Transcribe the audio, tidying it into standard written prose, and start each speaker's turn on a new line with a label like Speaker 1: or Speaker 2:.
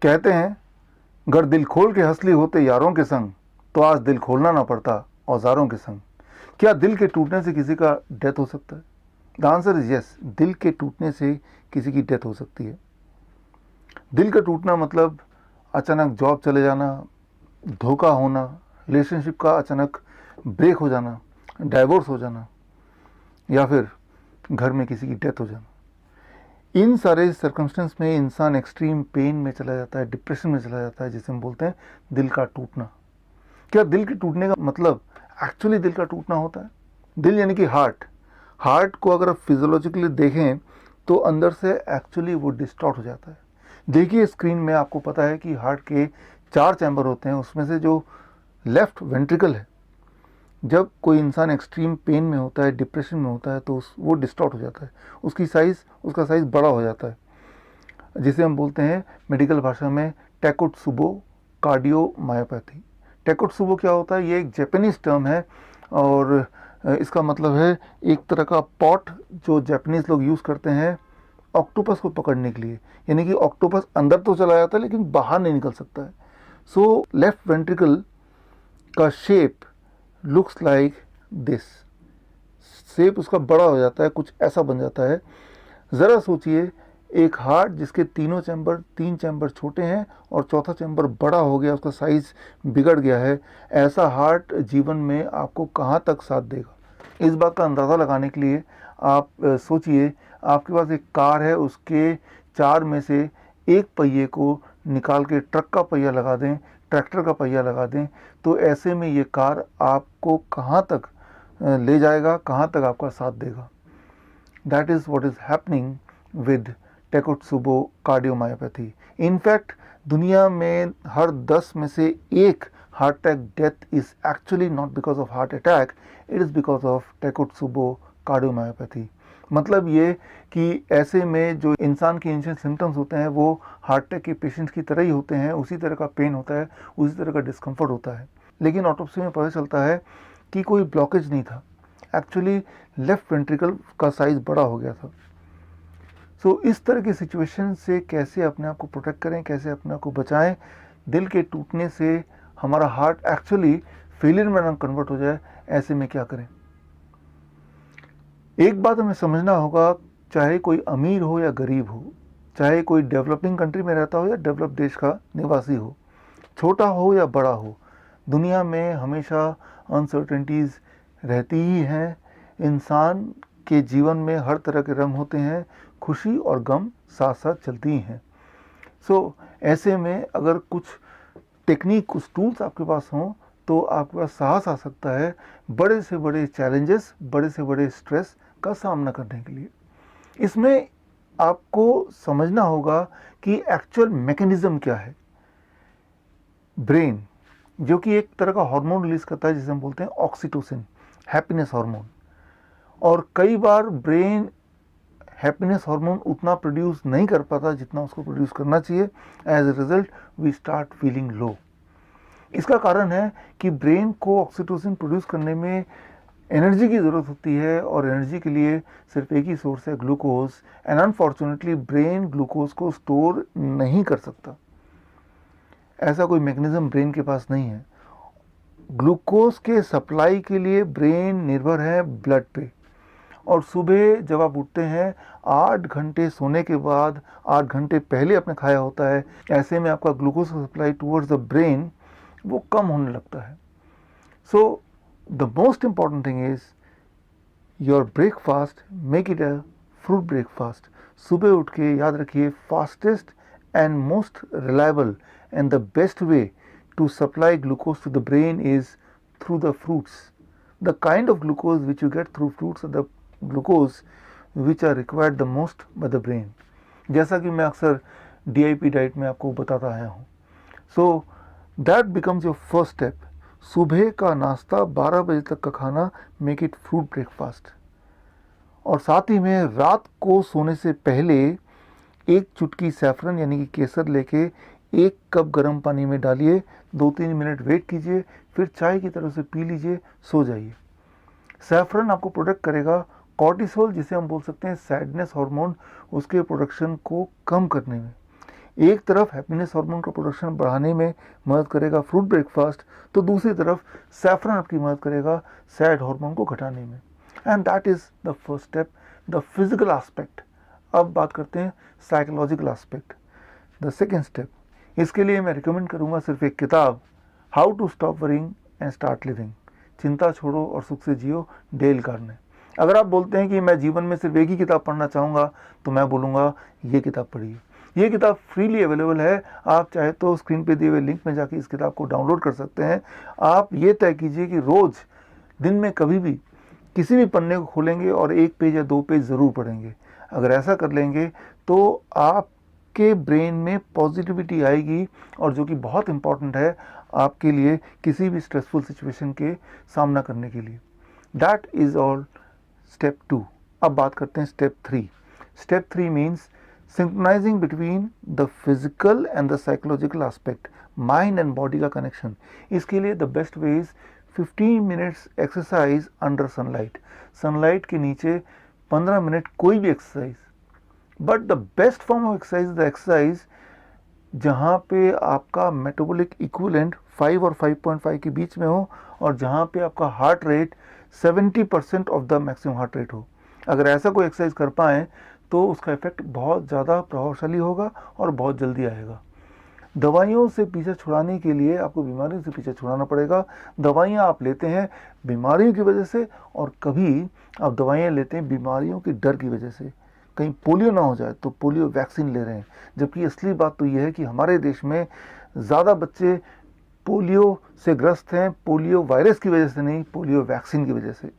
Speaker 1: कहते हैं, अगर दिल खोल के हंसली होते यारों के संग, तो आज दिल खोलना ना पड़ता औजारों के संग। क्या दिल के टूटने से किसी का डेथ हो सकता है? The answer is yes. दिल के टूटने से किसी की डेथ हो सकती है। दिल का टूटना मतलब अचानक जॉब चले जाना, धोखा होना, रिलेशनशिप का अचानक ब्रेक हो जाना, डाइवोर्स हो जाना, या फिर घर में किसी की डेथ हो जाना। इन सारे सर्कमस्टेंस में इंसान एक्सट्रीम पेन में चला जाता है, डिप्रेशन में चला जाता है, जिसे हम बोलते हैं दिल का टूटना। क्या दिल के टूटने का मतलब एक्चुअली दिल का टूटना होता है? दिल यानी कि हार्ट। हार्ट को अगर आप फिजियोलॉजिकली देखें तो अंदर से एक्चुअली वो डिस्टॉर्ट हो जाता है। देखिए स्क्रीन में, आपको पता है कि हार्ट के 4 चैम्बर होते हैं। उसमें से जो लेफ्ट वेंट्रिकल है, जब कोई इंसान एक्सट्रीम पेन में होता है, डिप्रेशन में होता है, तो वो डिस्टॉर्ट हो जाता है। उसका साइज़ बड़ा हो जाता है, जिसे हम बोलते हैं मेडिकल भाषा में टेकोत्सुबो कार्डियोमायोपैथी। टेकोत्सुबो क्या होता है? ये एक जापानीज टर्म है और इसका मतलब है एक तरह का पॉट जो जापानीज लोग यूज़ करते हैं ऑक्टोपस को पकड़ने के लिए। यानी कि ऑक्टोपस अंदर तो चला जाता है लेकिन बाहर नहीं निकल सकता है। सो लेफ्ट वेंट्रिकल का shape looks like this. Shape उसका बड़ा हो जाता है, कुछ ऐसा बन जाता है। ज़रा सोचिए, एक हार्ट जिसके तीन चैम्बर छोटे हैं और चौथा चैम्बर बड़ा हो गया, उसका साइज़ बिगड़ गया है, ऐसा हार्ट जीवन में आपको कहाँ तक साथ देगा? इस बात का अंदाज़ा लगाने के लिए आप सोचिए, आपके पास एक कार है, उसके 4 में से एक पहिए को निकाल के ट्रक का पहिया लगा दें, ट्रैक्टर का पहिया लगा दें, तो ऐसे में ये कार आपको कहाँ तक ले जाएगा, कहाँ तक आपका साथ देगा? That is what is happening with takotsubo cardiomyopathy. In fact दुनिया में हर 10 में से एक heart attack death is actually not because of heart attack, it is because of takotsubo cardiomyopathy. मतलब ये कि ऐसे में जो इंसान के इनिशियल सिम्टम्स होते हैं वो हार्ट अटैक के पेशेंट्स की तरह ही होते हैं, उसी तरह का पेन होता है, उसी तरह का डिस्कम्फर्ट होता है। लेकिन ऑटोप्सी में पता चलता है कि कोई ब्लॉकेज नहीं था, एक्चुअली लेफ्ट वेंट्रिकल का साइज़ बड़ा हो गया था। सो इस तरह की सिचुएशन से कैसे अपने आप को प्रोटेक्ट करें, कैसे अपने आप को बचाएं? दिल के टूटने से हमारा हार्ट एक्चुअली फेलियर में ना कन्वर्ट हो जाए, ऐसे में क्या करें? एक बात हमें समझना होगा, चाहे कोई अमीर हो या गरीब हो, चाहे कोई डेवलपिंग कंट्री में रहता हो या डेवलप देश का निवासी हो, छोटा हो या बड़ा हो, दुनिया में हमेशा अनसर्टेनिटीज़ रहती ही हैं। इंसान के जीवन में हर तरह के रंग होते हैं, खुशी और गम साथ साथ चलती ही हैं। सो ऐसे में अगर कुछ टेक्निक, कुछ टूल्स आपके पास हों, तो आपके पास साहस आ सकता है बड़े से बड़े चैलेंजेस, बड़े से बड़े स्ट्रेस का सामना करने के लिए। इसमें आपको समझना होगा कि एक्चुअल मैकेनिज्म क्या है। ब्रेन, जो कि एक तरह का हार्मोन रिलीज करता है जिसे हम बोलते हैं ऑक्सीटोसिन, हैप्पीनेस हार्मोन, और कई बार ब्रेन हैप्पीनेस हार्मोन उतना प्रोड्यूस नहीं कर पाता जितना उसको प्रोड्यूस करना चाहिए। As a result we start feeling low. इसका कारण है कि ब्रेन को ऑक्सीटोसिन प्रोड्यूस करने में एनर्जी की ज़रूरत होती है और एनर्जी के लिए सिर्फ एक ही सोर्स है, glucose. And unfortunately brain glucose को स्टोर नहीं कर सकता, ऐसा कोई मैकेनिज्म ब्रेन के पास नहीं है। ग्लूकोज के सप्लाई के लिए ब्रेन निर्भर है ब्लड पे, और सुबह जब आप उठते हैं 8 घंटे सोने के बाद 8 घंटे पहले आपने खाया होता है, ऐसे में आपका ग्लूकोज का सप्लाई टूवर्ड्स द ब्रेन वो कम होने लगता है। So the most important thing is your breakfast, make it a fruit breakfast. सुबह उठ के याद रखिए, fastest and most reliable and the best way to supply glucose to the brain is through the fruits. The kind of glucose which you get through fruits are the glucose which are required the most by the brain. जैसा कि मैं अक्सर DIP diet में आपको बताता आया हूँ। So that becomes your first step. सुबह का नाश्ता, 12 बजे तक का खाना, make it fruit breakfast. और साथ ही में रात को सोने से पहले एक चुटकी सैफरन यानी कि केसर लेके 1 कप गर्म पानी में डालिए, 2-3 मिनट वेट कीजिए, फिर चाय की तरह से पी लीजिए, सो जाइए। सैफरन आपको प्रोटेक्ट करेगा कॉर्टिसोल, जिसे हम बोल सकते हैं सैडनेस हार्मोन, उसके प्रोडक्शन को कम करने में। एक तरफ हैप्पीनेस हार्मोन का प्रोडक्शन बढ़ाने में मदद करेगा फ्रूट ब्रेकफास्ट, तो दूसरी तरफ सैफरन आपकी मदद करेगा सैड हार्मोन को घटाने में। And that is the first step, the physical aspect. अब बात करते हैं psychological aspect, the second step. इसके लिए मैं रिकमेंड करूँगा सिर्फ एक किताब, how to stop worrying and start living, चिंता छोड़ो और सुख से जियो, डेल कार्ने। अगर आप बोलते हैं कि मैं जीवन में सिर्फ एक ही किताब पढ़ना चाहूँगा, तो मैं बोलूँगा ये किताब पढ़िए। ये किताब फ्रीली अवेलेबल है, आप चाहे तो स्क्रीन पे दिए हुए लिंक में जाके इस किताब को डाउनलोड कर सकते हैं। आप ये तय कीजिए कि रोज़ दिन में कभी भी किसी भी पन्ने को खोलेंगे और 1 पेज या 2 पेज ज़रूर पढ़ेंगे। अगर ऐसा कर लेंगे तो आपके ब्रेन में पॉजिटिविटी आएगी, और जो कि बहुत इम्पॉर्टेंट है आपके लिए किसी भी स्ट्रेसफुल सिचुएशन के सामना करने के लिए। That is all step 2। अब बात करते हैं step 3। Step 3 means synchronising between the physical and the psychological aspect, mind and body का कनेक्शन। इसके लिए the best way is 15 minutes exercise under sunlight. Sunlight के नीचे 15 मिनट कोई भी exercise, but the best form of exercise the exercise जहाँ पे आपका मेटाबॉलिक इक्विवेलेंट 5 और 5.5 के बीच में हो, और जहाँ पे आपका heart rate 70% of the maximum heart rate हो। अगर ऐसा कोई एक्सरसाइज कर पाएँ तो उसका इफेक्ट बहुत ज़्यादा प्रभावशाली होगा और बहुत जल्दी आएगा। दवाइयों से पीछे छुड़ाने के लिए आपको बीमारियों से पीछे छुड़ाना पड़ेगा। दवाइयाँ आप लेते हैं बीमारियों की वजह से, और कभी आप दवाइयाँ लेते हैं बीमारियों के डर की वजह से, कहीं पोलियो ना हो जाए तो पोलियो वैक्सीन ले रहे हैं। जबकि असली बात तो यह है कि हमारे देश में ज़्यादा बच्चे पोलियो से ग्रस्त हैं, पोलियो वायरस की वजह से नहीं, पोलियो वैक्सीन की वजह से।